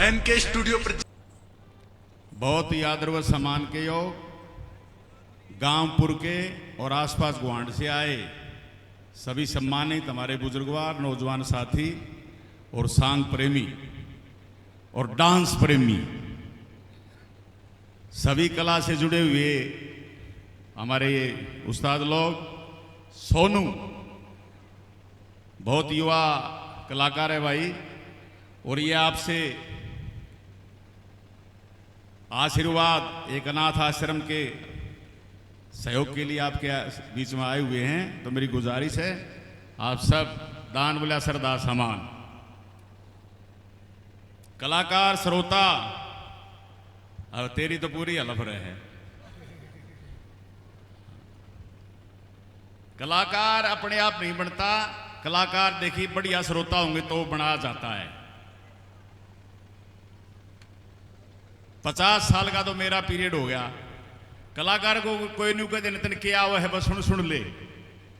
N K studio पर बहुत ही आदर व सम्मान के योग गांवपुर के और आसपास गुआंढ से आए सभी सम्मानित हमारे बुजुर्गवार नौजवान साथी और सांग प्रेमी और डांस प्रेमी सभी कला से जुड़े हुए हमारे उस्ताद लोग। सोनू बहुत युवा कलाकार है भाई, और ये आपसे आशीर्वाद एक अनाथ आश्रम के सहयोग के लिए आपके बीच में आए हुए हैं। तो मेरी गुजारिश है आप सब दान बोला सरदा समान कलाकार श्रोता, अब तेरी तो पूरी हलफ रहे है। कलाकार अपने आप नहीं बनता, कलाकार देखिए बढ़िया श्रोता होंगे तो बना जाता है। 50 साल का तो मेरा पीरियड हो गया, कलाकार को कोई नहीं कहते नितिन क्या हुआ है बस सुन सुन ले,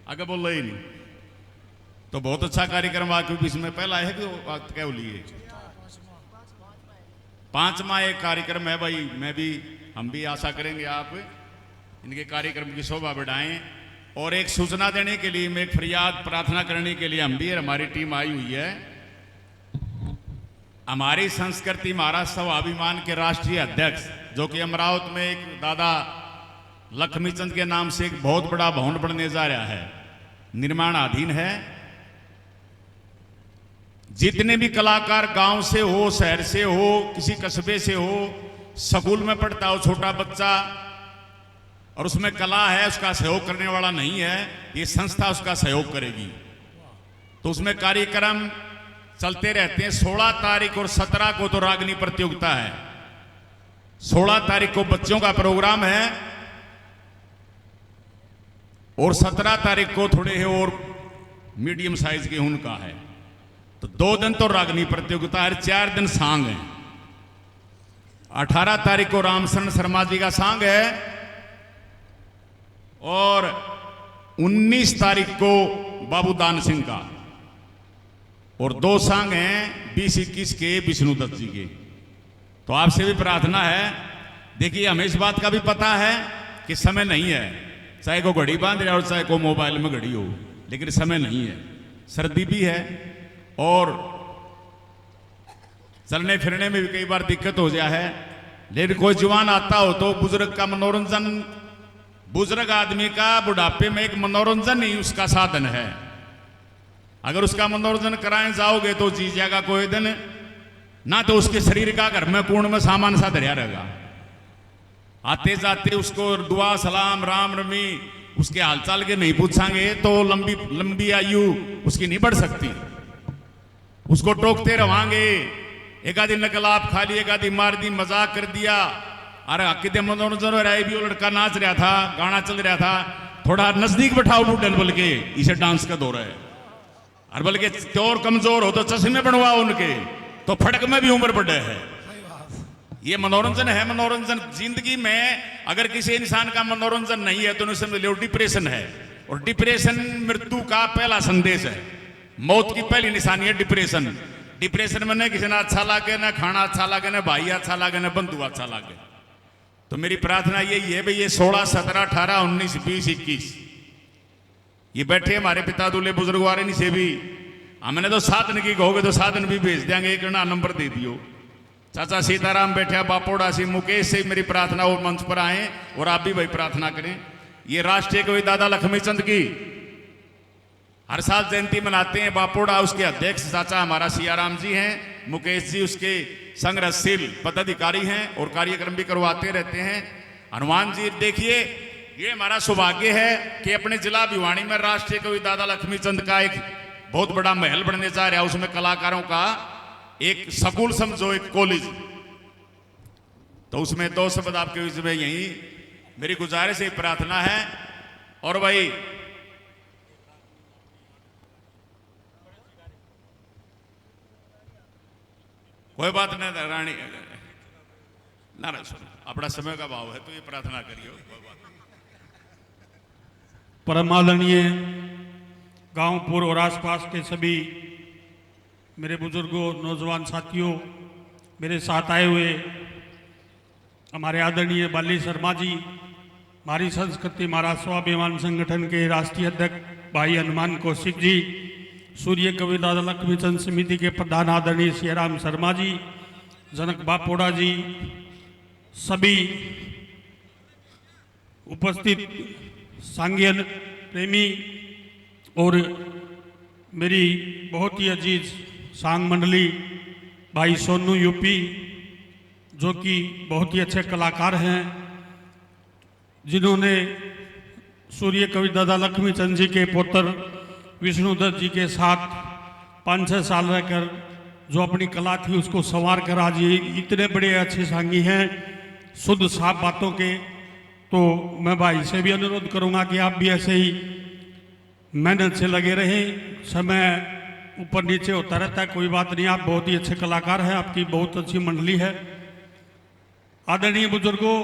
आगे बोल रही नहीं। तो बहुत अच्छा कार्यक्रम आपके बीच में पहला है कि वक्त क्या लिए 5वां एक कार्यक्रम है भाई। हम भी आशा करेंगे आप इनके कार्यक्रम की शोभा बढ़ाएं। और एक सूचना देने के लिए, मैं एक फरियाद प्रार्थना करने के लिए हम भी हमारी टीम आई हुई है। हमारी संस्कृति महाराष्ट्र स्वाभिमान के राष्ट्रीय अध्यक्ष जो कि अमरावती में एक दादा लक्ष्मीचंद के नाम से एक बहुत बड़ा भवन बनने जा रहा है, निर्माणाधीन है। जितने भी कलाकार गांव से हो, शहर से हो, किसी कस्बे से हो, स्कूल में पढ़ता हो छोटा बच्चा और उसमें कला है, उसका सहयोग करने वाला नहीं है, ये संस्था उसका सहयोग करेगी। तो उसमें कार्यक्रम चलते रहते हैं। 16 तारीख और 17 को तो रागनी प्रतियोगिता है, 16 तारीख को बच्चों का प्रोग्राम है और 17 तारीख को थोड़े है और मीडियम साइज के उनका है। तो 2 दिन तो रागनी प्रतियोगिता है, 4 दिन सांग है। 18 तारीख को रामशरण शर्मा जी का सांग है और 19 तारीख को बाबू दान सिंह का, और 2 सांग हैं 20-21 के विष्णुदत्त जी के। तो आपसे भी प्रार्थना है, देखिए हमें इस बात का भी पता है कि समय नहीं है, चाहे को घड़ी बांध रहा हो चाहे को मोबाइल में घड़ी हो, लेकिन समय नहीं है, सर्दी भी है और चलने फिरने में भी कई बार दिक्कत हो जाए है। लेकिन कोई जवान आता हो तो बुजुर्ग का मनोरंजन, बुजुर्ग आदमी का बुढ़ापे में एक मनोरंजन ही उसका साधन है। अगर उसका मनोरंजन कराएं जाओगे तो जी जाएगा कोई दिन, ना तो उसके शरीर का घर में पूर्ण में सामान सा धरिया रहेगा। आते जाते उसको दुआ सलाम राम रमी उसके हालचाल के नहीं पूछांगे तो लंबी आयु उसकी नहीं बढ़ सकती। उसको टोकते रवांगे, एक आधी नकल आप खा ली, एक आधी मार दी, मजाक कर दिया, अरे कितने मनोरंजन हो रहा है, भी वो लड़का नाच रहा था, गाना चल रहा था, थोड़ा नजदीक बैठाओ ढूंढन, बल्कि इसे डांस का दौर है। और बल्कि और कमजोर हो तो चश्मे बनवाओ उनके, तो फटक में भी उम्र बढ़े है। ये मनोरंजन है। मनोरंजन जिंदगी में अगर किसी इंसान का मनोरंजन नहीं है तो उन्हें समझ लो डिप्रेशन है, और डिप्रेशन मृत्यु का पहला संदेश है, मौत की पहली निशानी है डिप्रेशन। डिप्रेशन में न किसी ने अच्छा लगे, न खाना अच्छा लगे, न भाई अच्छा लगे, न बंधु अच्छा लगे। तो मेरी प्रार्थना यही है भाई, ये 16, 17, 18, 19, 20, 21 ये बैठे हमारे पिता दूल्हे बुजुर्गवार से भी हमने तो साधन की कहोगे तो साधन भी भेज देंगे, एक नंबर दे दियो। चाचा सीताराम बैठे, बापोड़ा से, मुकेश से मेरी प्रार्थना और मंच पर आए और आप भी भाई प्रार्थना करें। ये राष्ट्रीय कवि दादा लक्ष्मीचंद की हर साल जयंती मनाते हैं। बापोड़ा उसके अध्यक्ष चाचा हमारा सियाराम जी हैं, मुकेश जी उसके संग्रहशील पदाधिकारी हैं और कार्यक्रम भी करवाते रहते हैं। हनुमान जी देखिए, ये हमारा सौभाग्य है कि अपने जिला भिवानी में राष्ट्रीय कवि दादा लक्ष्मीचंद का एक बहुत बड़ा महल बनने जा रहा है। उसमें कलाकारों का एक स्कूल समझो, एक कॉलेज। तो उसमें 2 शब्द आपके बीच में यही मेरी गुजारिश है, प्रार्थना है। और भाई कोई बात नहीं रानी ना अपना समय का भाव है तो ये प्रार्थना करियो। परम आदरणीय गांवपुर और आसपास के सभी मेरे बुजुर्गों, नौजवान साथियों, मेरे साथ आए हुए हमारे आदरणीय बाली शर्मा जी, हमारी संस्कृति महाराज स्वाभिमान संगठन के राष्ट्रीय अध्यक्ष भाई हनुमान कौशिक जी, सूर्य कवि दादा लक्ष्मी चंद समिति के प्रधान आदरणीय श्रीराम शर्मा जी, जनक बापोड़ा जी, सभी उपस्थित सांगियन प्रेमी और मेरी बहुत ही अजीज सांग मंडली भाई सोनू यूपी, जो कि बहुत ही अच्छे कलाकार हैं, जिन्होंने सूर्य कवि दादा लक्ष्मी चंद जी के पुत्र विष्णुदत्त जी के साथ 5-6 साल रहकर जो अपनी कला थी उसको संवार कर आज ये इतने बड़े अच्छे सांगी हैं, शुद्ध साफ बातों के। तो मैं भाई से भी अनुरोध करूंगा कि आप भी ऐसे ही मेहनत से लगे रहें। समय ऊपर नीचे होता रहता है, कोई बात नहीं, आप बहुत ही अच्छे कलाकार हैं, आपकी बहुत अच्छी मंडली है। आदरणीय बुजुर्गों,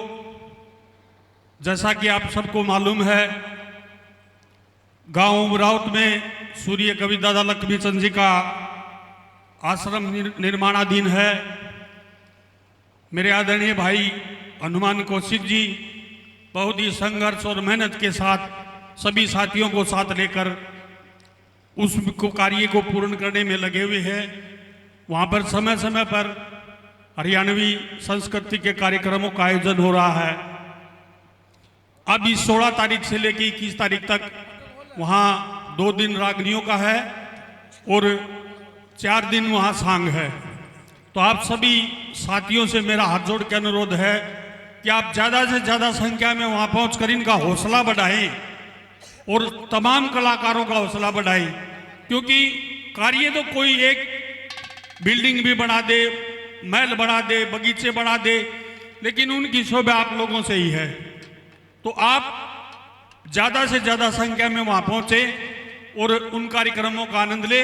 जैसा कि आप सबको मालूम है, गांव उमरावत में सूर्य कवि दादा लक्ष्मी चंद जी का आश्रम निर्माणाधीन है। मेरे आदरणीय भाई हनुमान कौशिक जी बहुत ही संघर्ष और मेहनत के साथ सभी साथियों को साथ लेकर उस कार्य को पूर्ण करने में लगे हुए हैं। वहाँ पर समय समय पर हरियाणवी संस्कृति के कार्यक्रमों का आयोजन हो रहा है। अब इस 16 तारीख से लेकर 21 तारीख तक वहाँ 2 दिन रागनियों का है और 4 दिन वहाँ सांग है। तो आप सभी साथियों से मेरा हाथ जोड़ के अनुरोध है कि आप ज़्यादा से ज़्यादा संख्या में वहाँ पहुँचकर इनका हौसला बढ़ाएं और तमाम कलाकारों का हौसला बढ़ाएं, क्योंकि कार्य तो कोई एक बिल्डिंग भी बना दे, महल बना दे, बगीचे बना दे, लेकिन उनकी शोभा आप लोगों से ही है। तो आप ज़्यादा से ज़्यादा संख्या में वहाँ पहुँचे और उन कार्यक्रमों का आनंद ले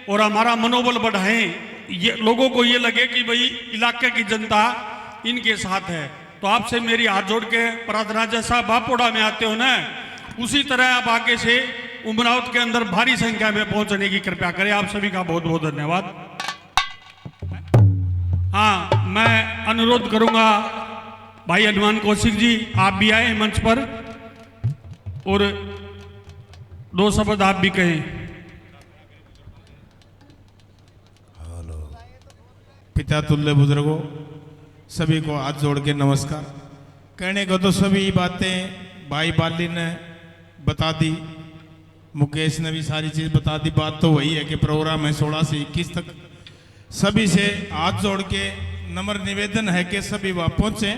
और हमारा मनोबल बढ़ाएं, ये लोगों को ये लगे कि भाई इलाके की जनता इनके साथ है। तो आपसे मेरी हाथ जोड़ के प्रार्थना, जैसा बापोड़ा में आते हो ना, उसी तरह आप आगे से उमरावत के अंदर भारी संख्या में पहुंचने की कृपया करें। आप सभी का बहुत बहुत धन्यवाद। हाँ, मैं अनुरोध करूंगा भाई हनुमान कौशिक जी, आप भी आए मंच पर और 2 शब्द आप भी कहें। पिता तुल्य बुजुर्गों, सभी को हाथ जोड़ के नमस्कार। कहने को तो सभी बातें भाई बाली ने बता दी, मुकेश ने भी सारी चीज़ बता दी। बात तो वही है कि प्रोग्राम है 16 से 21 तक। सभी से हाथ जोड़ के नम्र निवेदन है कि सभी वहाँ पहुँचें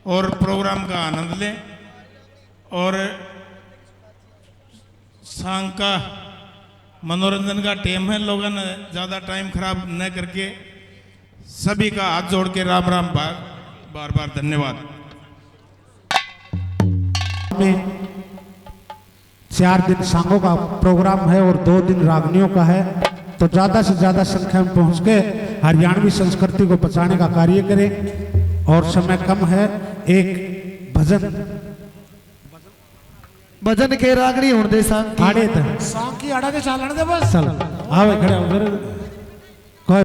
और प्रोग्राम का आनंद लें और सांग का मनोरंजन का टाइम है, लोगों ने ज़्यादा टाइम खराब न करके सभी का हाथ जोड़ के राम राम बार बार धन्यवाद। में 4 दिन सांगों का प्रोग्राम है और 2 दिन रागनियों का है, तो ज़्यादा से ज़्यादा संख्या में पहुंच के हरियाणवी संस्कृति को बचाने का कार्य करें। और समय कम है, एक भजन के रागनी होने दे सांग आड़े सांग की आड़ा के चालन दे बस चल आवे खड़े हो